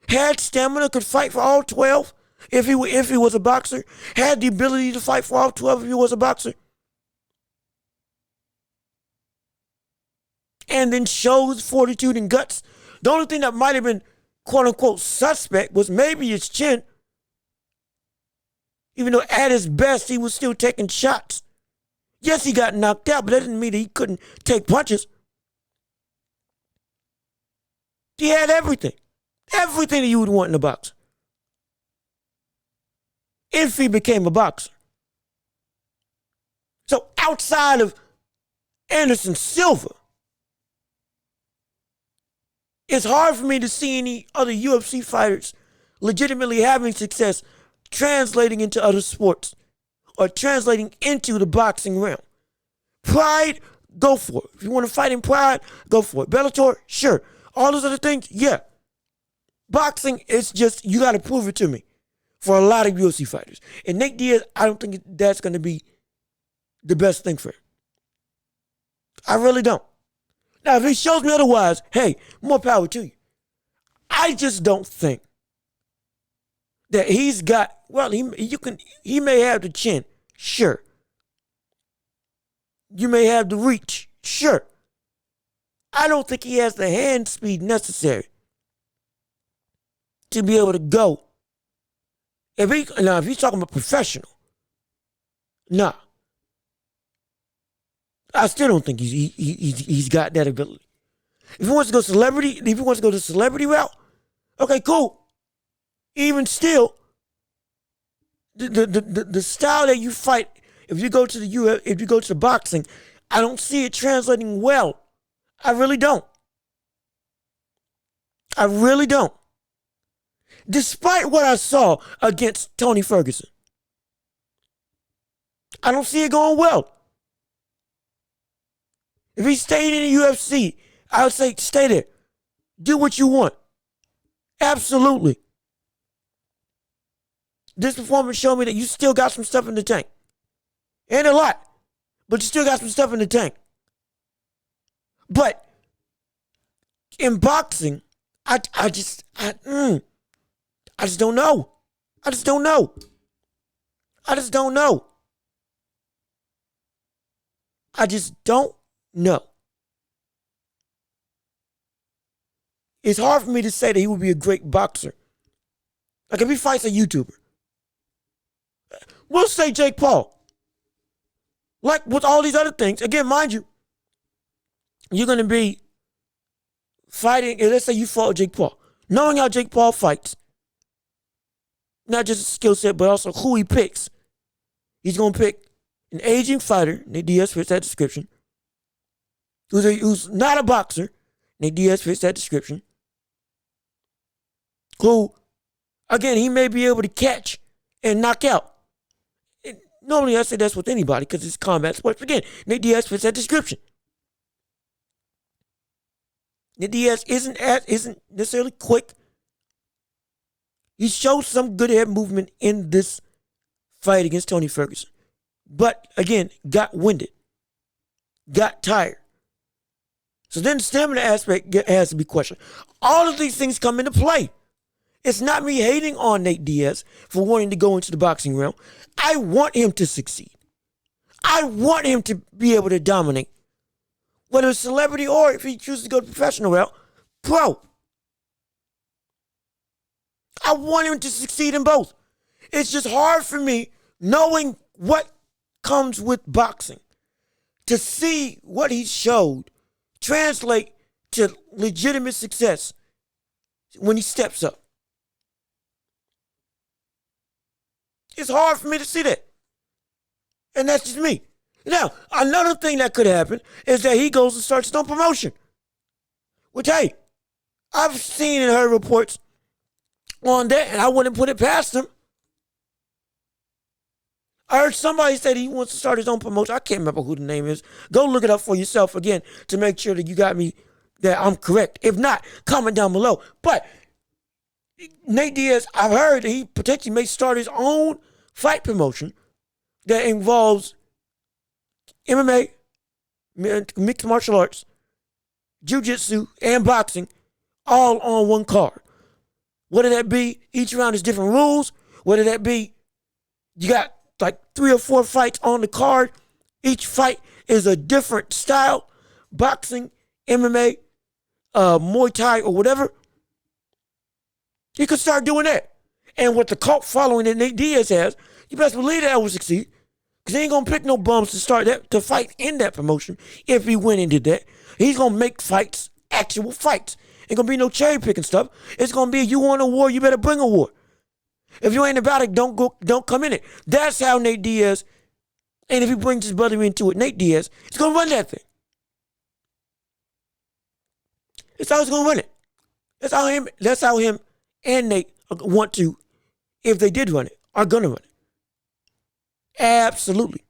had stamina, could fight for all 12 if he was a boxer, had the ability to fight for all 12 if he was a boxer. And then shows fortitude and guts. The only thing that might have been quote unquote suspect was maybe his chin. Even though at his best he was still taking shots. Yes, he got knocked out, but that didn't mean that he couldn't take punches. He had everything. Everything that you would want in a boxer. If he became a boxer. So outside of Anderson Silva, it's hard for me to see any other UFC fighters legitimately having success translating into other sports or translating into the boxing realm. Pride, go for it. If you want to fight in Pride, go for it. Bellator, sure. All those other things, yeah. Boxing, it's just, you got to prove it to me for a lot of UFC fighters. And Nate Diaz, I don't think that's going to be the best thing for him. I really don't. Now, if he shows me otherwise, hey, more power to you. I just don't think that he's got, well, he may have the chin, sure. You may have the reach, sure. I don't think he has the hand speed necessary to be able to go. If he's talking about professional, nah. I still don't think he's got that ability. If he wants to go the celebrity route, okay, cool. Even still, the style that you fight, if you go to the boxing, I don't see it translating well. I really don't. I really don't. Despite what I saw against Tony Ferguson, I don't see it going well. If he stayed in the UFC, I would say stay there. Do what you want. Absolutely. This performance showed me that you still got some stuff in the tank. Ain't a lot, but you still got some stuff in the tank. But in boxing, I just don't know. I just don't know. I just don't know. It's hard for me to say that he would be a great boxer. Like if he fights a YouTuber. We'll say Jake Paul. Like with all these other things. Again, mind you, you're going to be fighting, and let's say you fought Jake Paul. Knowing how Jake Paul fights, not just his skill set, but also who he picks. He's going to pick an aging fighter, Nate Diaz fits that description, who's not a boxer, Nate Diaz fits that description, who, again, he may be able to catch and knock out. And normally I say that's with anybody because it's combat sports. Again, Nate Diaz fits that description. Nate Diaz isn't necessarily quick. He showed some good head movement in this fight against Tony Ferguson. But, again, got winded. Got tired. So then the stamina aspect has to be questioned. All of these things come into play. It's not me hating on Nate Diaz for wanting to go into the boxing realm. I want him to succeed. I want him to be able to dominate. Whether it's celebrity or if he chooses to go the professional route, pro. I want him to succeed in both. It's just hard for me, knowing what comes with boxing, to see what he showed translate to legitimate success when he steps up. It's hard for me to see that. And that's just me. Now, another thing that could happen is that he goes and starts his own promotion. Which, hey, I've seen and heard reports on that, and I wouldn't put it past him. I heard somebody say that he wants to start his own promotion. I can't remember who the name is. Go look it up for yourself again to make sure that you got me, that I'm correct. If not, comment down below. But Nate Diaz, I've heard that he potentially may start his own fight promotion that involves MMA, mixed martial arts, jiu-jitsu, and boxing all on one card. Whether that be each round is different rules, whether that be you got like 3 or 4 fights on the card, each fight is a different style, boxing, MMA, Muay Thai, or whatever. He could start doing that. And with the cult following that Nate Diaz has, you best believe that will succeed. Because he ain't going to pick no bums to start that, to fight in that promotion if he went and did that. He's going to make fights, actual fights. Ain't going to be no cherry picking stuff. It's going to be, you want a war, you better bring a war. If you ain't about it, don't come in it. That's how Nate Diaz, and if he brings his brother into it, Nate Diaz, he's going to run that thing. That's how he's going to run it. That's how him and Nate want to, if they did run it, are going to run it. Absolutely.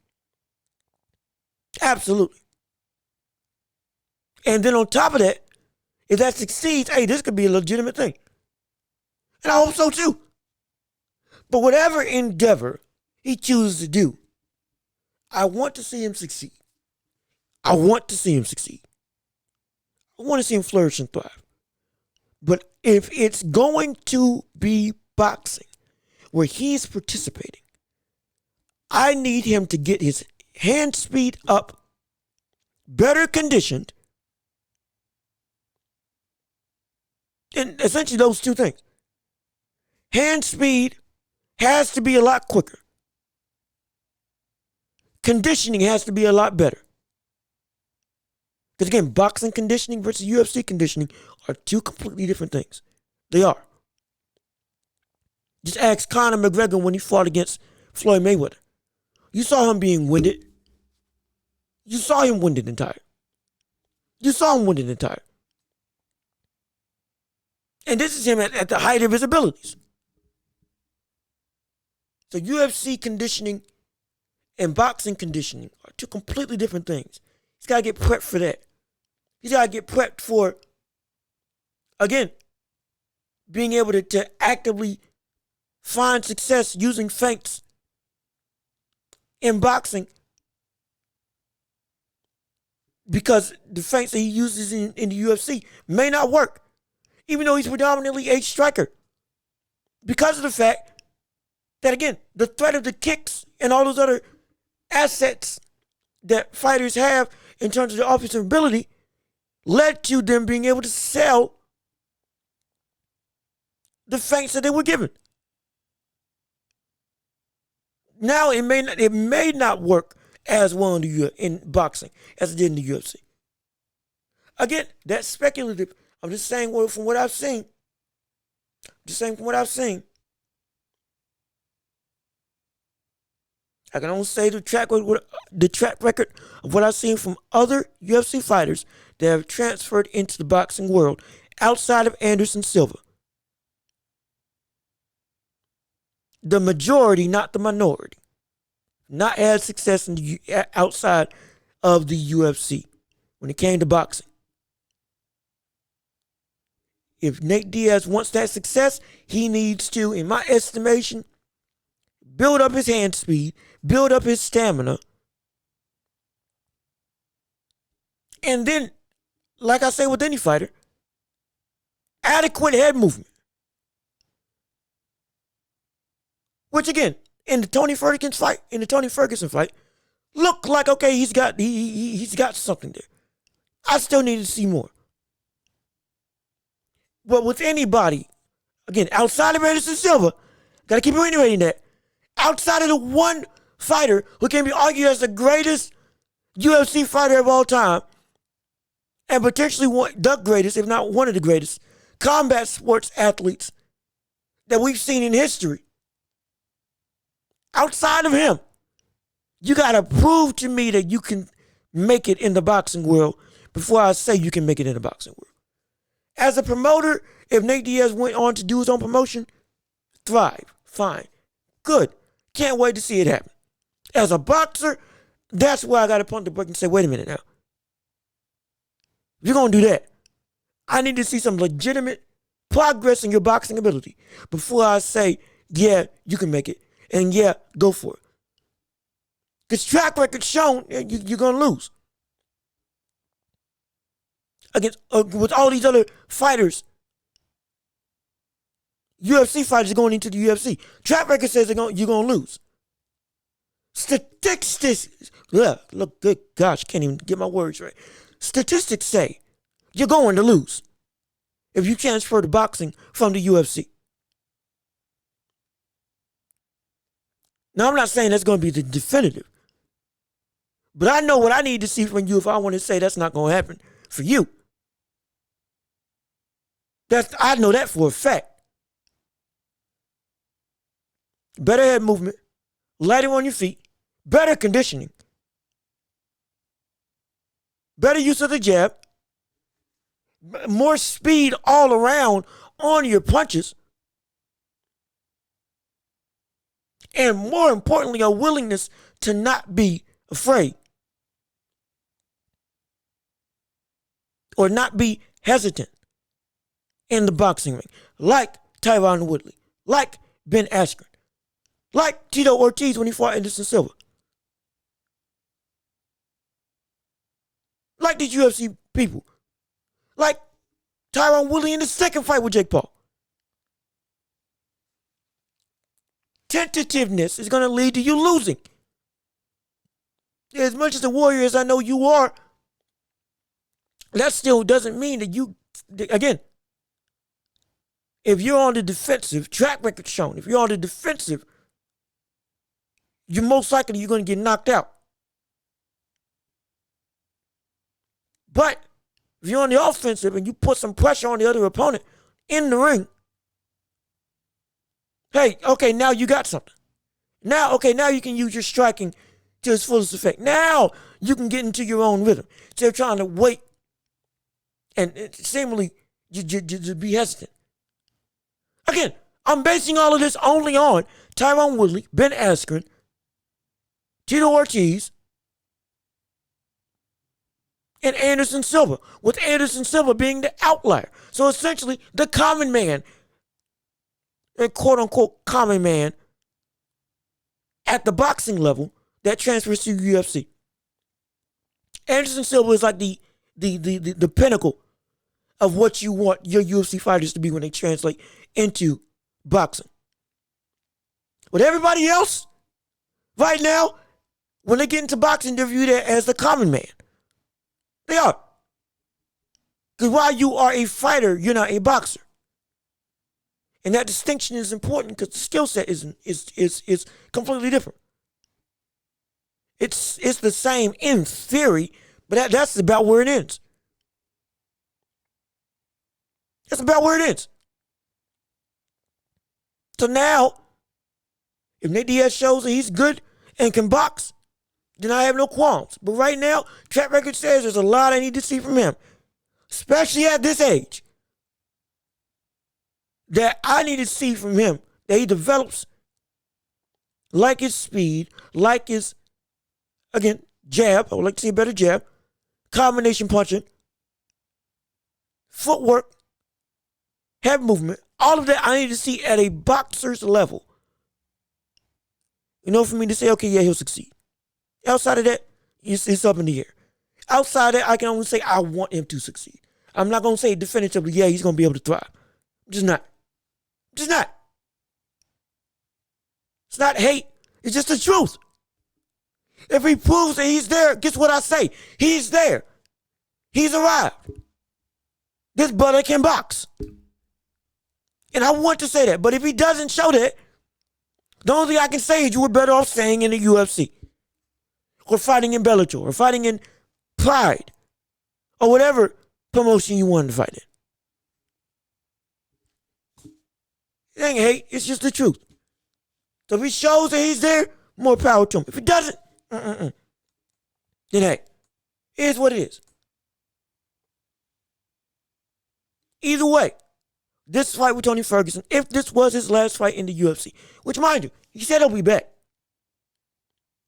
Absolutely. And then on top of that, if that succeeds, hey, this could be a legitimate thing. And I hope so too. But whatever endeavor he chooses to do, I want to see him succeed. I want to see him succeed. I want to see him flourish and thrive. But if it's going to be boxing where he's participating, I need him to get his hand speed up, better conditioned, and essentially those two things. Hand speed has to be a lot quicker. Conditioning has to be a lot better. Because again, boxing conditioning versus UFC conditioning are two completely different things. They are. Just ask Conor McGregor when he fought against Floyd Mayweather. You saw him being winded. You saw him winded and tired. You saw him winded and tired. And this is him at the height of his abilities. So UFC conditioning and boxing conditioning are two completely different things. He's got to get prepped for that. He's got to get prepped for, again, being able to actively find success using feints in boxing, because the feints that he uses in the UFC may not work, even though he's predominantly a striker, because of the fact that, again, the threat of the kicks and all those other assets that fighters have in terms of their offensive ability led to them being able to sell the feints that they were given. Now it may not work as well in boxing as it did in the UFC. Again, that's speculative. I'm just saying from what I've seen. I can only say the track record of what I've seen from other UFC fighters that have transferred into the boxing world outside of Anderson Silva. The majority, not the minority, not had success outside of the UFC when it came to boxing. If Nate Diaz wants that success, he needs to, in my estimation, build up his hand speed, build up his stamina, and then, like I say with any fighter, adequate head movement. Which again, in the Tony Ferguson fight, looked like, okay, he's got something there. I still need to see more. But with anybody, again, outside of Anderson Silva, gotta keep reiterating that, outside of the one fighter who can be argued as the greatest UFC fighter of all time, and potentially the greatest, if not one of the greatest, combat sports athletes that we've seen in history, outside of him, you got to prove to me that you can make it in the boxing world before I say you can make it in the boxing world. As a promoter, if Nate Diaz went on to do his own promotion, thrive, fine, good. Can't wait to see it happen. As a boxer, that's where I got to pump the brake and say, wait a minute now. If you're going to do that, I need to see some legitimate progress in your boxing ability before I say, yeah, you can make it. And yeah, go for it. Because track record shown, you're going to lose. With all these other fighters, UFC fighters are going into the UFC. Track record says you're going to lose. Statistics, look, good gosh, can't even get my words right. Statistics say you're going to lose if you transfer to boxing from the UFC. Now, I'm not saying that's going to be the definitive, but I know what I need to see from you if I want to say that's not going to happen for you. I know that for a fact. Better head movement, lighter on your feet, better conditioning, better use of the jab, more speed all around on your punches, and more importantly, a willingness to not be afraid or not be hesitant in the boxing ring, like Tyron Woodley, like Ben Askren, like Tito Ortiz when he fought Anderson Silva, like these UFC people, like Tyron Woodley in the second fight with Jake Paul. Tentativeness is going to lead to you losing. As much as a warrior as I know you are, that still doesn't mean that you, again, if you're on the defensive, track record shown, if you're on the defensive, you're most likely you're going to get knocked out. But if you're on the offensive and you put some pressure on the other opponent in the ring, hey, okay, now you got something. Now you can use your striking to its fullest effect. Now you can get into your own rhythm. Instead of trying to wait and seemingly just be hesitant. Again, I'm basing all of this only on Tyron Woodley, Ben Askren, Tito Ortiz, and Anderson Silva, with Anderson Silva being the outlier. So essentially, the common man, and quote-unquote common man, at the boxing level that transfers to UFC. Anderson Silva is like the pinnacle of what you want your UFC fighters to be when they translate into boxing. With everybody else, right now, when they get into boxing, they're viewed as the common man. They are. Because while you are a fighter, you're not a boxer. And that distinction is important because the skill set is completely different. It's the same in theory, but that's about where it ends. That's about where it ends. So now, if Nate Diaz shows that he's good and can box, then I have no qualms. But right now, track record says there's a lot I need to see from him, especially at this age, that I need to see from him that he develops like his speed, like his, again, jab. I would like to see a better jab, combination punching, footwork, head movement. All of that I need to see at a boxer's level. You know, for me to say, okay, yeah, he'll succeed. Outside of that, it's up in the air. Outside of that, I can only say I want him to succeed. I'm not going to say definitively, yeah, he's going to be able to thrive. I'm just not. Just not. It's not hate. It's just the truth. If he proves that he's there, guess what I say? He's there. He's arrived. This brother can box. And I want to say that. But if he doesn't show that, the only thing I can say is you were better off staying in the UFC. Or fighting in Bellator. Or fighting in Pride. Or whatever promotion you wanted to fight in. It ain't hate. It's just the truth. So if he shows that he's there, more power to him. If he doesn't, then hey, it is what it is. Either way, this fight with Tony Ferguson, if this was his last fight in the UFC, which mind you, he said he'll be back.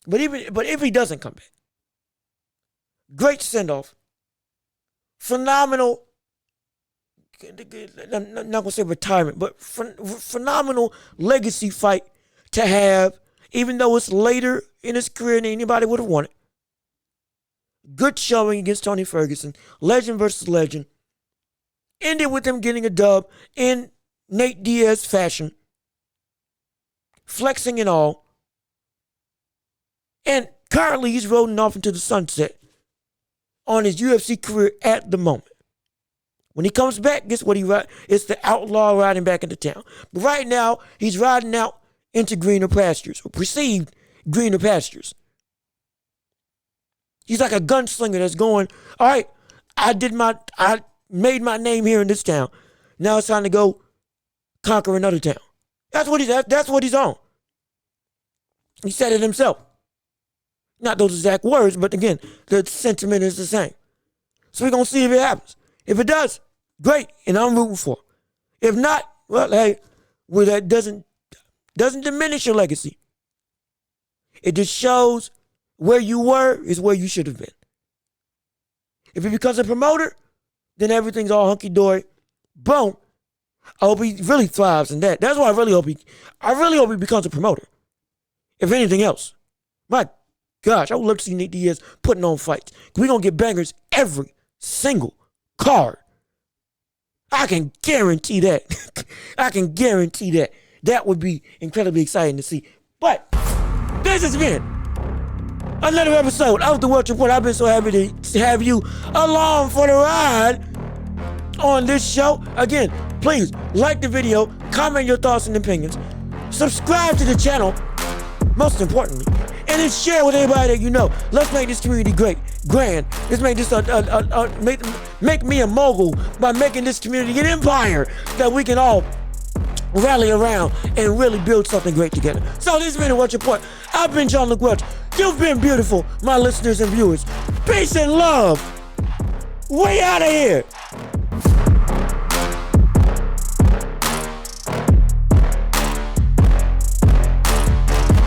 But if he doesn't come back, great send-off, phenomenal, I'm not going to say retirement, but phenomenal legacy fight to have, even though it's later in his career than anybody would have wanted. Good showing against Tony Ferguson, legend versus legend. Ended with him getting a dub in Nate Diaz fashion, flexing and all. And currently he's rolling off into the sunset on his UFC career at the moment. When he comes back, guess what he ride? It's the outlaw riding back into town. But right now, he's riding out into greener pastures, or perceived greener pastures. He's like a gunslinger that's going, all right, I made my name here in this town. Now it's time to go conquer another town. That's what he's on. He said it himself. Not those exact words, but again, the sentiment is the same. So we're going to see if it happens. If it does, great, and I'm rooting for it. If not, well, hey, well, that doesn't diminish your legacy. It just shows where you were is where you should have been. If he becomes a promoter, then everything's all hunky-dory. Boom. I hope he really thrives in that. That's why I really hope he becomes a promoter. If anything else. My gosh, I would love to see Nick Diaz putting on fights. We're going to get bangers every single card. I can guarantee that. I can guarantee that. That would be incredibly exciting to see. But this has been another episode of The Welch Report. I've been so happy to have you along for the ride on this show. Again, please like the video, comment your thoughts and opinions, subscribe to the channel, most importantly, and then share with everybody that you know. Let's make this community great, grand. Let's make this make me a mogul by making this community an empire that we can all rally around and really build something great together. So this has been The Welch Report. I've been John Luke Welch. You've been beautiful, my listeners and viewers. Peace and love. We out of here.